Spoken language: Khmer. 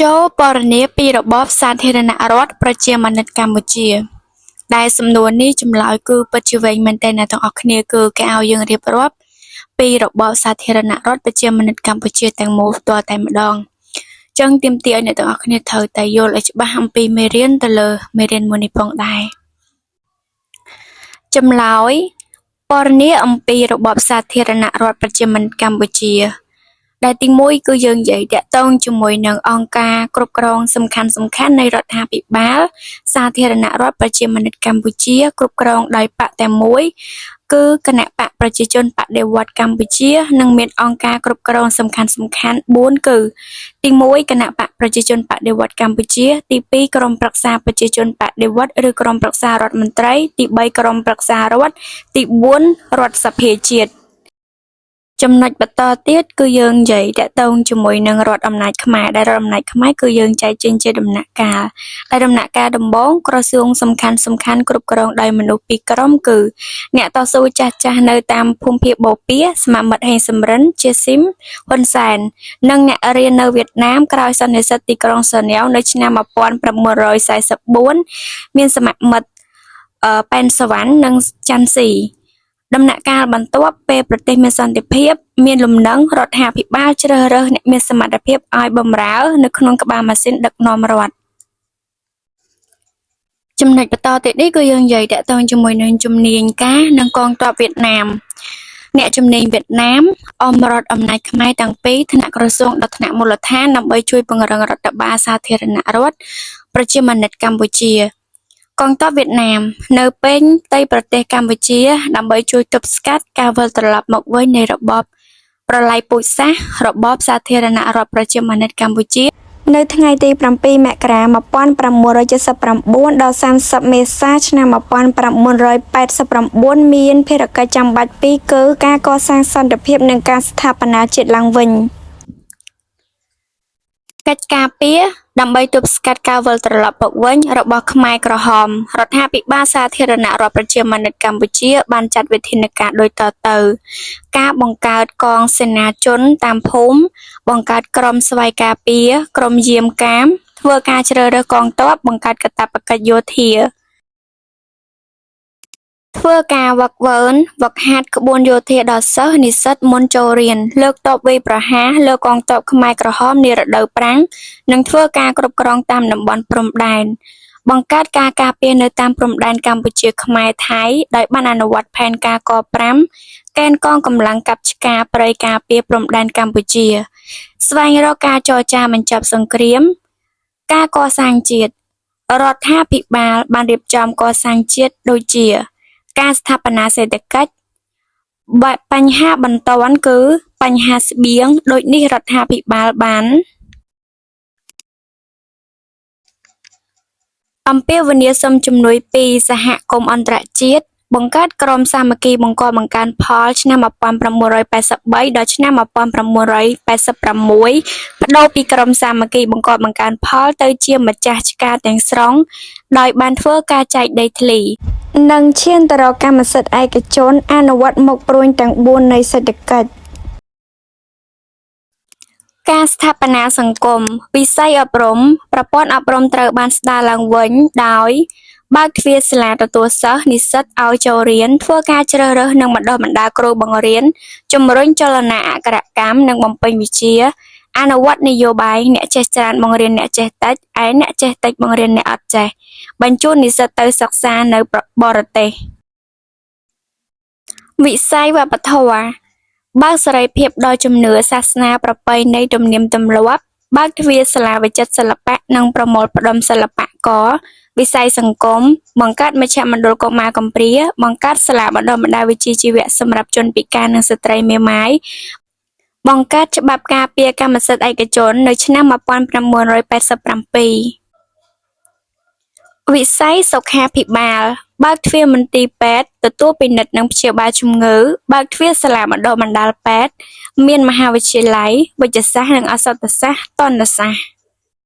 ចូលពណ៌នាពីរបបសាធារណរដ្ឋប្រជាមានិតកម្ពុជាដែលសំណួរនេះចម្លើយគឺពិតជាវែងមែនទែនអ្នកទាំងអស់គ្នាគឺគេឲ្យយើងរៀបរាប់ពីរបបសាធារណរដ្ឋប្រជាមានិតកម្ពុជាទាំងមូលផ្ទាល់តែម្ដងចឹងទាមទារឲ្យអ្នកទាំងអស់គ្នាត្រូវតែយល់ឲ្យច្បាស់អំពីមេរៀនទៅលើមេរៀនមួយនេះផងដែរចម្លើយពណ៌នាអំពីរបបសាធារណរដ្ឋប្រជាមានិតកម្ពុជាដែលទី1គឺយើងនិយាយតាក់ទងជាមួយនឹងអង្គការគ្រប់គ្រងសំខាន់នៃរដ្ឋាភិបាលសាធារណរដ្ឋប្រជាមានិតកម្ពុជាគ្រប់គ្រងដោយបកតែមួយគឺគណៈបកប្រជាជនបដិវត្តន៍កម្ពុជានិងមានអង្គការគ្រប់គ្រងសំខាន់4គឺទី1គណៈបកប្រជាជនបដិវត្តន៍កម្ពុជាទី2ក្រុមប្រឹក្សាប្រជាជនបដិវត្តន៍ឬក្រុមប្រឹក្សារដ្ឋមន្ត្រីទី3ក្រុមប្រឹក្សារដ្ឋទី4រដ្ឋសភាជាតិចំណុចបន្តទៀតគឺយើងនិយាយតាក់ទងជាមួយនឹងរដ្ឋអំណាចខ្មែរដែលរដ្ឋអំណាចខ្មែរគឺយើងចែកចេញជាដំណាក់កាលដែលដំណាក់កាលដំបូងក្រសួងសំខាន់គ្រប់គ្រងដោយមនុស្សពីរក្រុមគឺអ្នកតស៊ូចាស់នៅតាមភូមិភាគបូព៌ាស្មមិត្តហេងសំរិនជាស៊ីមហ៊ុនសែននិងអ្នករៀននៅវៀតណាមក្រោយសន្និសីទទីក្រុងសឺណែវនៅឆ្នាំ1944មានសមមិត្តប៉ែនសវណ្ណនិងច័ន្ទស៊ីដំណាក់កាលបន្ទាប់ពេលប្រទេសមានសន្តិភាពមានលំនឹងរដ្ឋាភិបាលជ្រើសរើសអ្នកមានសមត្ថភាពឲ្យបម្រើនៅក្នុងក្បាលម៉ាស៊ីនដឹកនាំរដ្ឋចំណុចបន្តទៀតនេះគឺយើងនិយាយតាក់ទងជាមួយនឹងជំនាញការនិងកងទ័ពវៀតណាមអ្នកជំនាញវៀតណាមអមរដ្ឋអំណាចខ្មែរទាំងពីរថ្នាក់ក្រសួងដល់ថ្នាក់មូលដ្ឋានដើម្បីជួយពង្រឹងរដ្ឋបាលសាធារណរដ្ឋប្រជាមានិតកម្ពុជាកងទ័ពវៀតណាមនៅពេញផ្ទៃប្រទេសកម្ពុជាដើម្បីជួយទប់ស្កាត់ការវិលត្រឡប់មកវិញនៃរបបប្រល័យពូជសាសន៍របបសាធារណរដ្ឋប្រជាមានិតកម្ពុជានៅថ្ងៃទី7មករា1979ដល់30មេសាឆ្នាំ1989មានភារកិច្ចចាំបាច់ពីរគឺការកសាងសន្តិភាពនិងការស្ថាបនាជាតិឡើងវិញកិច្ចការពារដើម្បីទប់ស្កាត់ការវិលត្រឡប់មកវិញរបស់ខ្មែរក្រហមរដ្ឋាភិបាលសាធារណរដ្ឋប្រជាមានិតកម្ពុជាបានចាត់វិធានការដូចតទៅការបង្កើតកងសេនាជនតាមភូមិបង្កើតក្រុមស្វ័យការពារក្រុមយាមកាមធ្វើការជ្រើសរើសកងទ័ពបង្កើតកាតព្វកិច្ចយោធាធ្វើការវឹកវើវឹកហាត់ក្បួនយោធាដល់សិស្សនិស្សិតមុនចូលរៀនលើកទ័ពវាយប្រហារលើកងទ័ពខ្មែរក្រហមនារដូវប្រាំងនិងធ្វើការគ្រប់គ្រងតាមតំបន់ព្រំដែនបង្កើតការការពារនៅតាមព្រំដែនកម្ពុជាខ្មែរថៃដោយបានអនុវត្តផែនការក5កេណ្ឌកងកម្លាំងកាប់ឆ្ការព្រៃការពារព្រំដែនកម្ពុជាស្វែងរកការចរចាបញ្ចប់សង្គ្រាមការកសាងជាតិរដ្ឋាភិបាលបានរៀបចំកសាងជាតិដូចជាការស្ថាបនាសេដ្ឋកិច្ចបញ្ហាបន្ទាន់គឺបញ្ហាស្បៀងដូចនេះរដ្ឋាភិបាលបានអំពាវនាវសុំជំនួយពីសហគមន៍អន្តរជាតិបង្កើតក្រុមសាមគ្គីបង្កបង្កើនផលឆ្នាំ1983ដល់ឆ្នាំ1986បដូរពីក្រុមសាមគ្គីបង្កបង្កើនផលទៅជាម្ចាស់ឆ្ការទាំងស្រុងដោយបានធ្វើការចែកដីធ្លីនិងឈានទៅរកកម្មសិទ្ធិឯកជនអនុវត្តមុខព្រួញទាំង4នៃសេដ្ឋកិច្ចការស្ថាបនាសង្គមវិស័យអប់រំប្រព័ន្ធអប់រំត្រូវបានស្ដារឡើងវិញដោយបើកទ្វារសាលាទទួលសិស្សនិស្សិតឲ្យចូលរៀនធ្វើការជ្រើសរើសនិងបណ្ដុះបណ្ដាលគ្រូបង្រៀនជំរុញចលនាអក្ខរកម្មនិងបំពេញវិជ្ជាអនុវត្តនយោបាយអ្នកចេះច្រើនបង្រៀនអ្នកចេះតិចឯអ្នកចេះតិចបង្រៀនអ្នកអត់ចេះបញ្ជូននិស្សិតទៅសិក្សានៅបរទេសវិស័យវប្បធម៌បើកសេរីភាពដល់ជំនឿសាសនាប្រពៃណីទំនៀមទម្លាប់បើកទ្វារសាលាវិចិត្រសិល្បៈនិងប្រមូលផ្ដុំសិល្បករវិស័យសង្គមបង្កើតមជ្ឈមណ្ឌលកុមារកំព្រាបង្កើតសាលាបណ្ដុះបណ្ដាលវិជ្ជាជីវៈសម្រាប់ជនពិការនិងស្ត្រីមេម៉ាយបង្កើតច្បាប់ការពារកម្មសិទ្ធិឯកជននៅឆ្នាំ1987វិស័យសុខាភិបាលបើកទ្វារមន្ទីរពេទ្យទទួលពិនិត្យនិងព្យាបាលជំងឺបើកទ្វារសាលាបណ្ដុះបណ្ដាលពេទ្យមានមហាវិទ្យាល័យវេជ្ជសាស្ត្រនិងឱសថសាស្ត្រទណ្ឌសាស្ត្រ